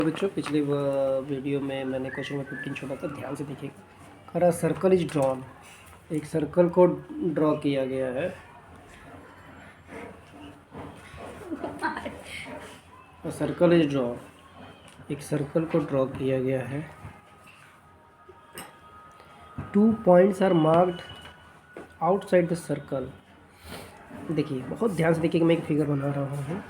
बच्चों पिछले वीडियो में मैंने क्वेश्चन नंबर 15 छोड़ा था, ध्यान से देखिए। करा सर्कल इज ड्रॉन, एक सर्कल को ड्रॉ किया गया है। सर्कल इज ड्रॉ, एक सर्कल को ड्रॉ किया गया है। 2 points are marked outside the circle. देखिए बहुत ध्यान से देखिए कि मैं एक फिगर बना रहा हूँ।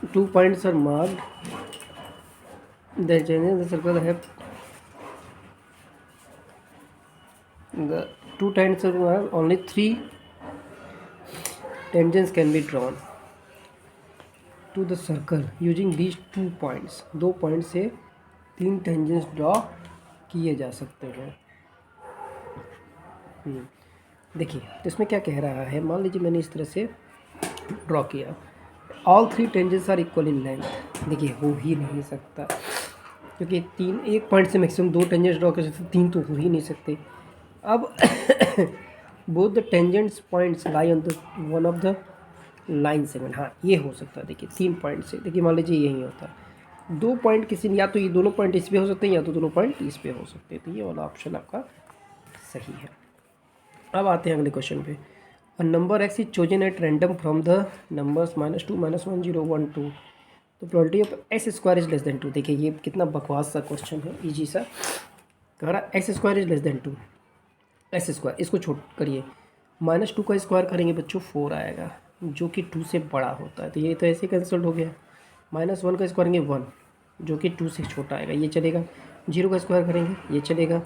2 points are marked. The changes in the circle have the 2 tangents are marked. Only 3 tangents can be drawn to the circle using these 2 points. 2 point से 3 टेंजेंट्स ड्रॉ किए जा सकते हैं। देखिए तो इसमें क्या कह रहा है, मान लीजिए मैंने इस तरह से ड्रॉ किया। All 3 tangents are equal in length. देखिए हो ही नहीं सकता, क्योंकि एक पॉइंट से मैक्सिमम 2 टेंजेंट्स ड्रॉ कर सकते, 3 तो हो ही नहीं सकते। अब both the tangents points lie on the one of the line segment. हाँ ये हो सकता है। देखिए 3 पॉइंट से, देखिए मान लीजिए यही होता है 2 पॉइंट किसी, या तो ये दोनों पॉइंट इस पे हो सकते हैं या तो दोनों पॉइंट इस पे हो सकते हैं। तो ये वाला ऑप्शन आपका सही है। अब आते हैं अगले क्वेश्चन पे। A number x is chosen at random from the numbers -2 -1 0 1 2। तो probability of x square is less than 2। देखिए ये कितना बकवास सा क्वेश्चन है, इजी सा। कह रहा x square is less than 2। X square इसको छोड़ करिए, -2 का स्क्वायर करेंगे बच्चों 4 आएगा, जो कि 2 से बड़ा होता है। तो ये तो ऐसे कैंसिल हो गया। -1 का स्क्वायर करेंगे 1, जो कि 2 से छोटा आएगा, ये चलेगा। 0 का स्क्वायर करेंगे ये चलेगा।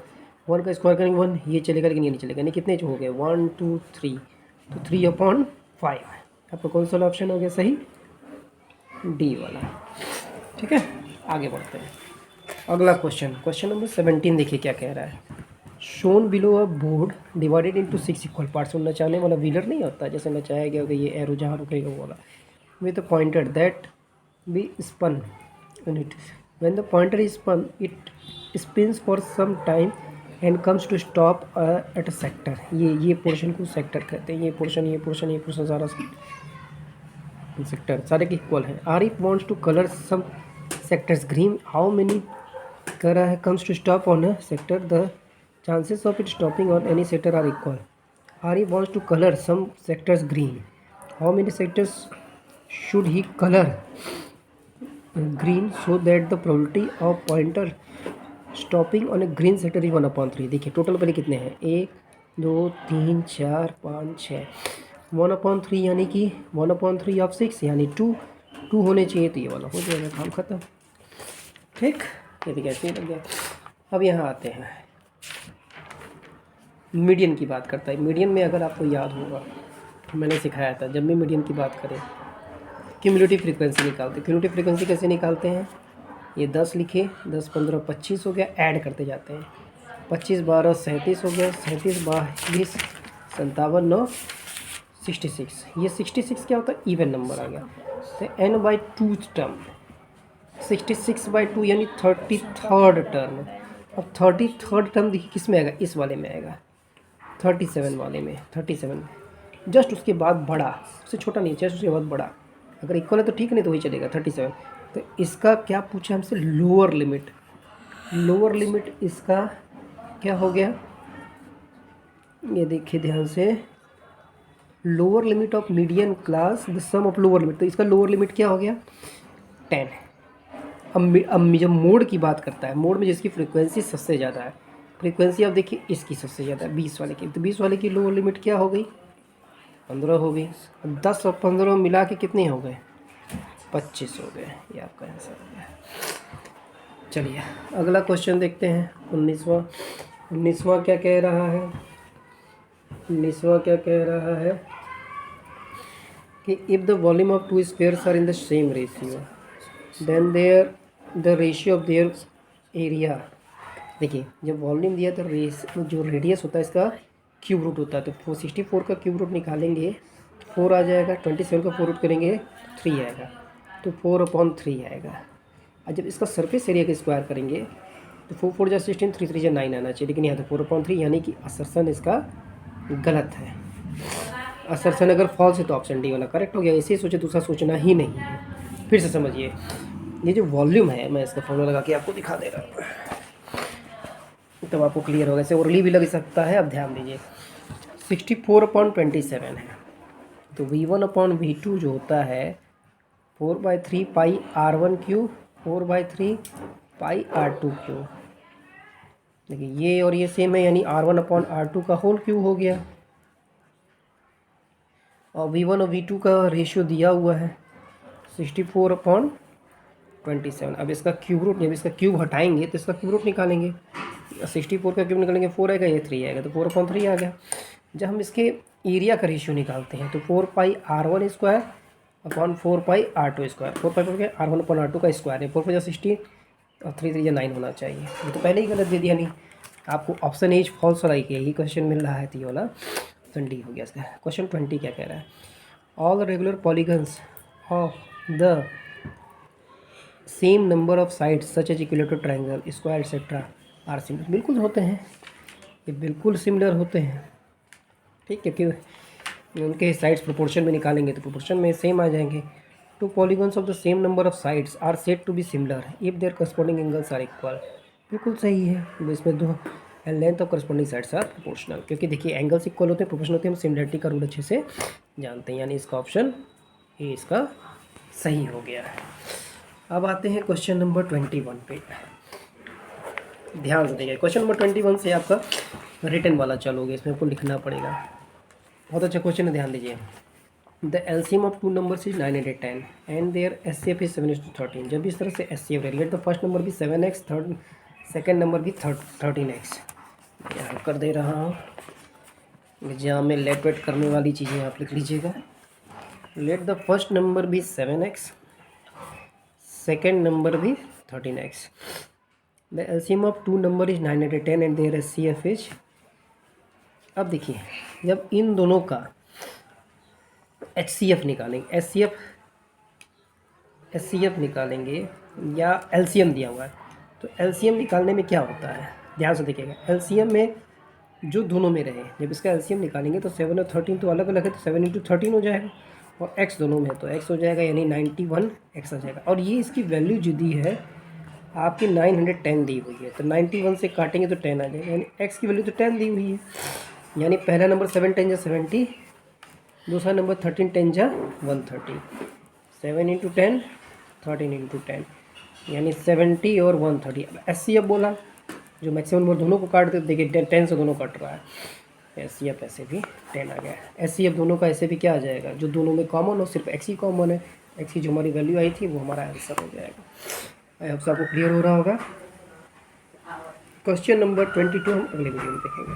1 का स्क्वायर करेंगे 1, ये चलेगा, लेकिन ये नहीं चलेगा। नहीं कितने हो गए 1 2 3, तो 3/5। आपका कौन सा ऑप्शन हो गया सही? डी वाला। ठीक है, आगे बढ़ते हैं। अगला क्वेश्चन नंबर 17 देखिए क्या कह रहा है। शोन बिलो अ board divided into 6 equal parts. नचाने वाला व्हीलर नहीं होता, जैसे नचाया गया होगा, ये एरो जहाँ रुकेगा वो वाला, with the pointer that be spun in it. When the pointer is spun it spins for some time and comes to stop at a sector. ये पोर्शन को सेक्टर कहते हैं। ये पोर्शन सारा सेक्टर सारे के इक्वल है। Are if wants to colour some sectors green, how many कह रहा है comes to stop on a sector, the chances of it stopping on any sector are equal. Are if wants to colour some sectors green, how many sectors should he colour green so that the probability of pointer stopping on a green sector is 1/3। देखिए total पहले कितने हैं, 1 2 3 4 5 6, 1/3 यानी कि 1/3 of 6 यानी 2 होने चाहिए। तो ये वाला हो जाएगा, काम खत्म। ठीक, ये भी कैसे ही लग गया। अब यहाँ आते हैं, मीडियन की बात करता है। मीडियन में अगर आपको याद होगा मैंने सिखाया था, जब भी मीडियन की बात करें क्यूमुलेटिव फ्रीक्वेंसी निकालते। क्यूमुलेटिव फ्रीक्वेंसी कैसे निकालते हैं, ये 10 लिखे, 10 15 25 हो गया, ऐड करते जाते हैं। 25 12 37 हो गया, 37 22 57 9 66। ये 66 क्या होता है, इवन नंबर आ गया। तो n/2 टर्म, 66/2 यानी 33rd टर्म। अब 33rd टर्म देखिए किस में आएगा, इस वाले में आएगा, 37 वाले में, 37 जस्ट उसके बाद बड़ा, उससे छोटा नहीं, जस्ट उसके बाद बड़ा। अगर इक्वल है तो ठीक, नहीं तो वही चलेगा 37। तो इसका क्या पूछा हमसे, लोअर लिमिट। लोअर लिमिट इसका क्या हो गया, ये देखिए ध्यान से, lower limit of median class the sum of lower limit. तो इसका लोअर लिमिट क्या हो गया 10। अब जब मोड की बात करता है, मोड में जिसकी फ्रीक्वेंसी सबसे ज़्यादा है, फ्रीक्वेंसी अब देखिए इसकी सबसे ज़्यादा है 20 वाले की, तो 20 वाले की लोअर लिमिट क्या हो गई 15 हो गई। 10 और 15 मिला के कितने हो गए 25 हो गए। ये आपका आंसर हो गया। चलिए अगला क्वेश्चन देखते हैं, 19वां क्या कह रहा है। 19वां क्या कह रहा है कि if the volume of 2 spheres are in the same ratio then the ratio of their area. देखिए जब वॉल्यूम दिया तो जो रेडियस होता है इसका क्यूब रूट होता है। तो 464 का क्यूब रूट निकालेंगे 4 आ जाएगा, 27 का 4 रूट करेंगे 3 आएगा, तो 4/3 आएगा। और जब इसका सरफेस एरिया का स्क्वायर करेंगे तो 4 4 जा 16, 3 3 जा 9 आना चाहिए, लेकिन यहाँ तो 4/3, यानी कि असर्शन इसका गलत है। असर्शन अगर फॉल्स है तो ऑप्शन डी वाला करेक्ट हो गया। ऐसे ही सोचे, दूसरा सोचना ही नहीं है। फिर से समझिए, ये जो वॉल्यूम है, मैं इसका फॉर्मूला लगा के आपको दिखा दे रहा हूँ, तब आपको क्लियर होगा। इसे ओरली भी लग सकता है। अब ध्यान दीजिए, 64/27 है, तो V1/V2 जो होता है 4/3 पाई R1 क्यूब 4/3 पाई R2 क्यूब। देखिए ये और ये सेम है, यानी R1/R2 का होल क्यूब हो गया, और V1 और V2 का रेशियो दिया हुआ है 64/27। अब इसका क्यूब रूट, जब इसका क्यूब हटाएंगे तो इसका क्यूब रूट निकालेंगे। 64 का क्यूब निकालेंगे 4 आएगा, ये 3 आएगा, तो 4/3 आ गया। जब हम इसके एरिया का रेशियो निकालते हैं तो 4πr1² 4πr2²। 4π R1/R2 का स्क्वायर है, 4 60 और 3 3 9 होना चाहिए। ये तो पहले ही गलत दे दिया, नहीं आपको ऑप्शन एज फॉल्स वाला यही क्वेश्चन मिल रहा है, तो ये वाला ऑप्शन डी हो गया इसका। क्वेश्चन 20 क्या कह रहा है? All regular polygons of the same number of sides such as equilateral triangle square etcetera are similar. बिल्कुल होते हैं, ये बिल्कुल सिमिलर होते हैं, ठीक, क्योंकि उनके साइड्स प्रोपोर्शन में निकालेंगे तो प्रोपोर्शन में सेम आ जाएंगे। Two polygons of the same number of sides are said to be similar if their corresponding angles are equal. बिल्कुल सही है, तो इसमें दो length of corresponding sides are proportional, क्योंकि देखिए एंगल्स इक्वल होते हैं, प्रोपोर्शनल होते हैं, हम सिमिलरिटी का रूल अच्छे से जानते हैं, यानी इसका ऑप्शन ए इसका सही हो गया है। अब आते हैं क्वेश्चन नंबर 21 पे, ध्यान से देखिए। क्वेश्चन नंबर 21 से आपका रिटन वाला चालूगे, इसमें आपको लिखना पड़ेगा। बहुत अच्छा क्वेश्चन है, ध्यान दीजिए। The LCM of two numbers is 910 and their HCF is 7:13। जब इस तरह से एचसीएफ है, लेट द फर्स्ट नंबर भी 7x, थर्ड सेकेंड नंबर भी 13x। यहाँ कर दे रहा हूँ, एग्जाम में लेट वेट करने वाली चीज़ें आप लिख लीजिएगा। लेट द फर्स्ट नंबर भी 7x, सेकेंड नंबर भी 13x। The LCM of two number is 910 and their HCF is. अब देखिए, जब इन दोनों का एचसीएफ निकालेंगे, एचसीएफ निकालेंगे या एलसीएम दिया हुआ है, तो एलसीएम निकालने में क्या होता है, ध्यान से देखिएगा। एलसीएम में जो दोनों में रहे, जब इसका एलसीएम निकालेंगे तो 7 और 13 तो अलग अलग है, तो 7 × 13 हो जाएगा, और x दोनों में है तो x हो जाएगा, यानी 91x आ जाएगा। और ये इसकी वैल्यू जो दी है आपकी 910 दी हुई है, तो 91 से काटेंगे तो 10 आ जाएगा, यानी x की वैल्यू तो 10 दी हुई है, यानी पहला नंबर 7 10 70, दूसरा नंबर 13 10 130, 7 × 10 13 × 10, यानी 70 और 130। अब एचसीएफ बोला, जो मैक्सिमम नंबर दोनों को काट देते, देखिए 10 से दोनों कट रहा है, एचसीएफ ऐसे भी 10 आ गया। एचसीएफ दोनों का ऐसे भी क्या आ जाएगा, जो दोनों में कॉमन हो, सिर्फ एक्स ही कॉमन है, एक्स की जो हमारी वैल्यू आई थी वो हमारा आंसर हो जाएगा। आई होप आपको क्लियर हो रहा होगा। क्वेश्चन नंबर 22 हम अगले वीडियो में देखेंगे।